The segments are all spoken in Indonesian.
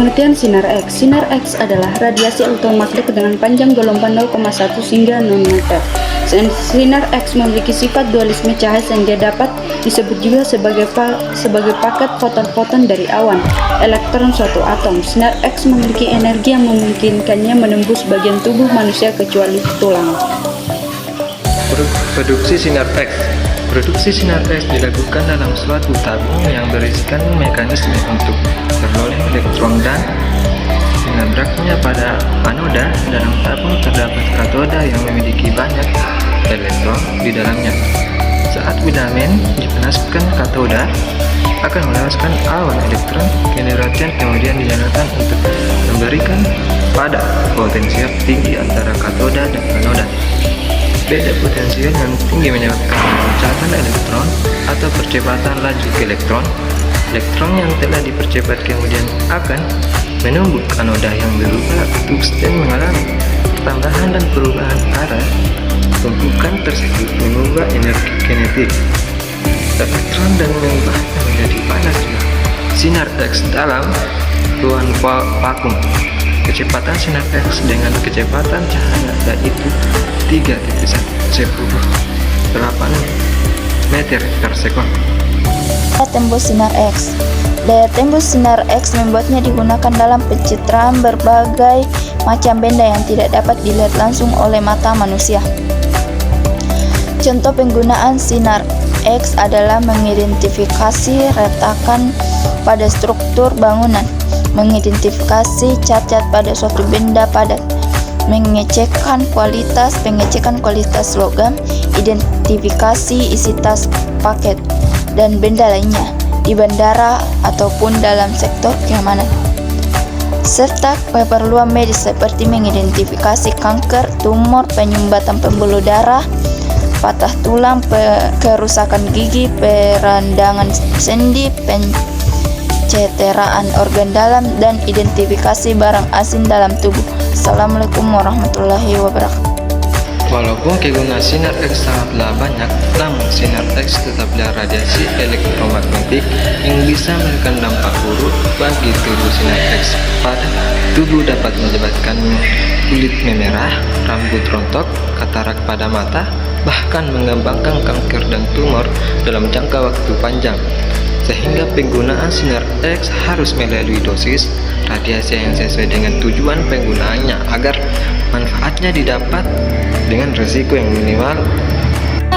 Pengertian sinar X. Sinar X adalah radiasi elektromagnetik dengan panjang gelombang 0,1 hingga 0 meter. Sinar X memiliki sifat dualisme cahaya sehingga dapat disebut juga sebagai paket foton-foton dari awan elektron suatu atom. Sinar X memiliki energi yang memungkinkannya menembus bagian tubuh manusia kecuali tulang. Produksi sinar X. Produksi sinar X dilakukan dalam suatu tabung yang berisikan mekanisme untuk beroleh elektron dan menabraknya pada anoda. Dalam tabung terdapat katoda yang memiliki banyak elektron di dalamnya. Saat filamen dipanaskan, katoda akan melepaskan awan elektron generator kemudian dinyalakan untuk memberikan pada potensial tinggi antara katoda dan anoda. Beda potensial yang tinggi menyebabkan loncatan elektron atau percepatan laju elektron. Elektron yang telah dipercepat kemudian akan menumbuk anoda yang berubah tungsten mengalami pertambahan dan perubahan arah. Tumpukan tersebut mengubah energi kinetik elektron dan mengubahnya menjadi panas. Sinar X dalam ruang vakum. Kecepatan sinar X dengan kecepatan cahaya yaitu 3,10 8 meter per sekon. Daya tembus sinar X. Daya tembus sinar X membuatnya digunakan dalam pencitraan berbagai macam benda yang tidak dapat dilihat langsung oleh mata manusia. Contoh penggunaan sinar X adalah mengidentifikasi retakan pada struktur bangunan, mengidentifikasi cacat pada suatu benda padat, pengecekan kualitas logam, identifikasi isi tas, paket, dan benda lainnya di bandara ataupun dalam sektor keamanan, serta keperluan medis seperti mengidentifikasi kanker, tumor, penyumbatan pembuluh darah, patah tulang, kerusakan gigi, perandangan sendi, penceteraan organ dalam, dan identifikasi barang asing dalam tubuh. Assalamualaikum warahmatullahi wabarakatuh. Walaupun kegunaan sinar X sangatlah banyak, namun sinar X tetaplah radiasi elektromagnetik yang bisa memberikan dampak buruk bagi tubuh. Sinar X pada tubuh dapat menyebabkan kulit memerah, rambut rontok, katarak pada mata, bahkan mengembangkan kanker dan tumor dalam jangka waktu panjang. Sehingga penggunaan sinar X harus melalui dosis radiasi yang sesuai dengan tujuan penggunaannya agar manfaatnya didapat dengan risiko yang minimal.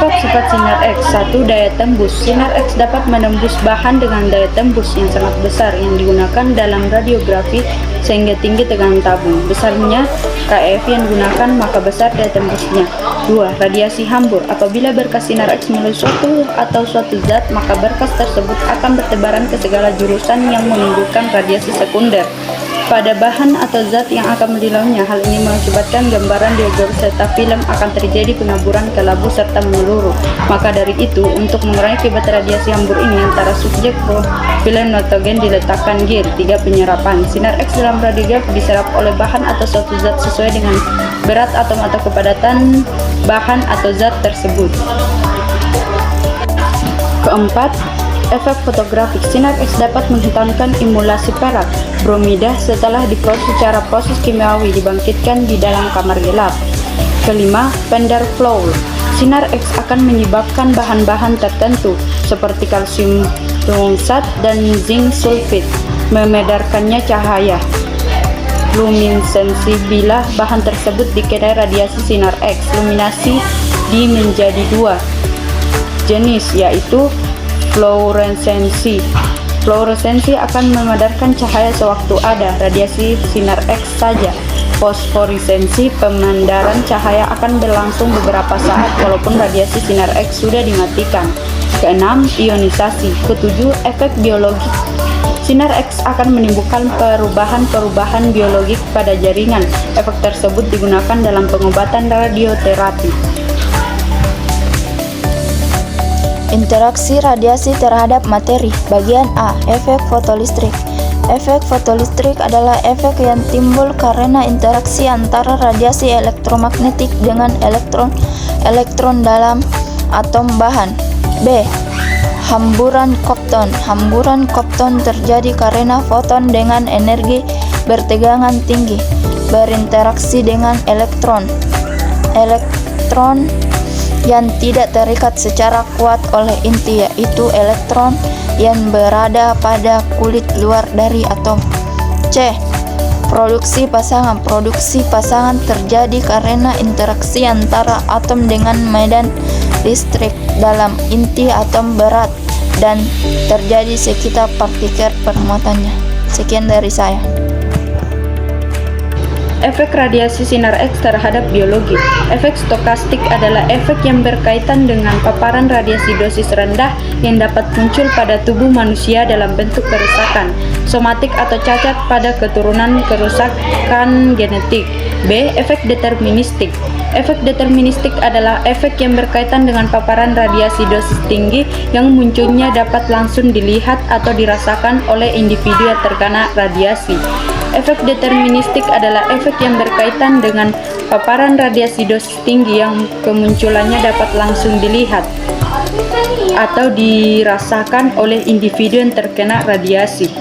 Sifat sinar X. 1. Daya tembus. Sinar X dapat menembus bahan dengan daya tembus yang sangat besar yang digunakan dalam radiografi sehingga tinggi tekanan tabung. Besarnya KF yang digunakan maka besar daya tembusnya. 2. Radiasi hambur. Apabila berkas sinar X melalui suatu zat, maka berkas tersebut akan bertebaran ke segala jurusan yang menimbulkan radiasi sekunder pada bahan atau zat yang akan melalainya. Hal ini mengakibatkan gambaran diagram serta film akan terjadi pengaburan kelabu serta menyeluruh. Maka dari itu, untuk mengurangi akibat radiasi hambur ini, antara subjek film notogen diletakkan gear. 3. Penyerapan. Sinar X dalam radiografi diserap oleh bahan atau suatu zat sesuai dengan berat atom atau kepadatan bahan atau zat tersebut. Keempat, efek fotografik. Sinar X dapat menghitamkan emulasi perak, bromida setelah diproses secara proses kimiawi dibangkitkan di dalam kamar gelap. Kelima, Van der Floer. Sinar X akan menyebabkan bahan-bahan tertentu seperti kalsium tungsat dan zinc sulfit memedarkannya cahaya luminesensi bila bahan tersebut dikenai radiasi sinar X. Luminasi menjadi dua jenis, yaitu fluoresensi. Fluoresensi akan memedarkan cahaya sewaktu ada radiasi sinar X saja. Fosforisensi, pemandaran cahaya akan berlangsung beberapa saat walaupun radiasi sinar X sudah dimatikan. Keenam, ionisasi. Ketujuh, efek biologik. Sinar X akan menimbulkan perubahan-perubahan biologik pada jaringan. Efek tersebut digunakan dalam pengobatan radioterapi. Interaksi radiasi terhadap materi. Bagian A. Efek fotolistrik. Efek fotolistrik adalah efek yang timbul karena interaksi antara radiasi elektromagnetik dengan elektron dalam atom bahan. B. Hamburan Compton. Hamburan Compton terjadi karena foton dengan energi bertegangan tinggi, berinteraksi dengan elektron. Elektron yang tidak terikat secara kuat oleh inti, yaitu elektron yang berada pada kulit luar dari atom. C. Produksi pasangan. Produksi pasangan terjadi karena interaksi antara atom dengan medan listrik dalam inti atom berat dan terjadi sekitar partikel permuatannya. Sekian dari saya. Efek radiasi sinar X terhadap biologi. Efek stokastik adalah efek yang berkaitan dengan paparan radiasi dosis rendah yang dapat muncul pada tubuh manusia dalam bentuk kerusakan somatik atau cacat pada keturunan kerusakan genetik. B. Efek deterministik. Efek deterministik adalah efek yang berkaitan dengan paparan radiasi dosis tinggi yang munculnya dapat langsung dilihat atau dirasakan oleh individu yang terkena radiasi. Efek deterministik adalah efek yang berkaitan dengan paparan radiasi dosis tinggi yang kemunculannya dapat langsung dilihat atau dirasakan oleh individu yang terkena radiasi.